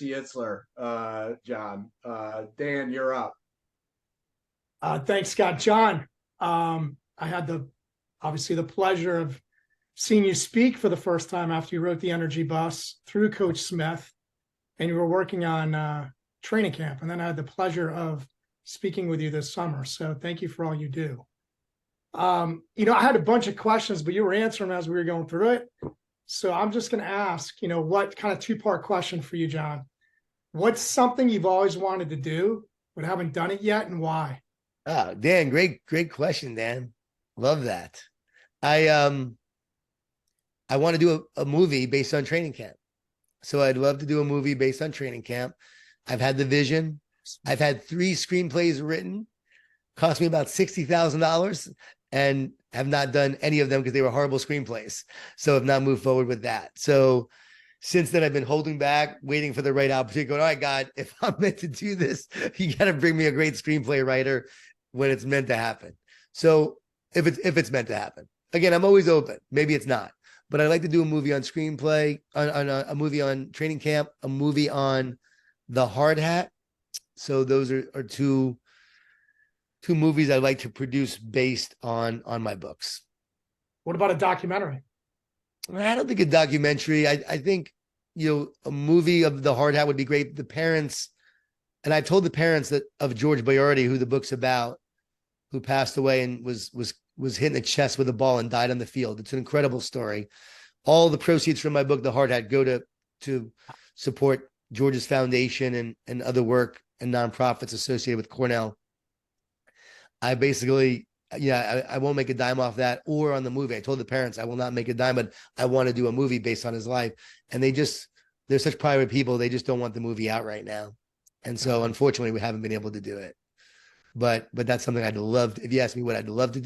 Itzler, John. Dan, you're up. Thanks, Scott. John, I had obviously the pleasure of seeing you speak for the first time after you wrote The Energy Bus through Coach Smith, and you were working on training camp. And then I had the pleasure of speaking with you this summer. So thank you for all you do. I had a bunch of questions, but you were answering them as we were going through it. So I'm just going to ask, what kind of two-part question for you, John? What's something you've always wanted to do but haven't done it yet, and why? Oh, Dan, great question, Dan. Love that. I want to do a movie based on training camp. So I'd love to do a movie based on training camp. I've had the vision. I've had 3 screenplays written, cost me about $60,000, and have not done any of them because they were horrible screenplays. So have not moved forward with that. So since then, I've been holding back, waiting for the right opportunity. Going, all right, God, if I'm meant to do this, you got to bring me a great screenplay writer when it's meant to happen. So if it's meant to happen, again, I'm always open. Maybe it's not, but I'd like to do a movie on screenplay, on a movie on training camp, a movie on the hard hat. So those are two movies I'd like to produce based on my books. What about a documentary? I don't think a documentary. I think, a movie of the hard hat would be great. The parents, and I told the parents that of George Boyardi, who the book's about, who passed away and was hit in the chest with a ball and died on the field. It's an incredible story. All the proceeds from my book, The Hard Hat, go to support George's foundation and other work and nonprofits associated with Cornell. I basically, I won't make a dime off that or on the movie. I told the parents I will not make a dime, but I want to do a movie based on his life. And they're such private people. They just don't want the movie out right now. And so unfortunately we haven't been able to do it, but that's something I'd love, if you ask me what I'd love to do.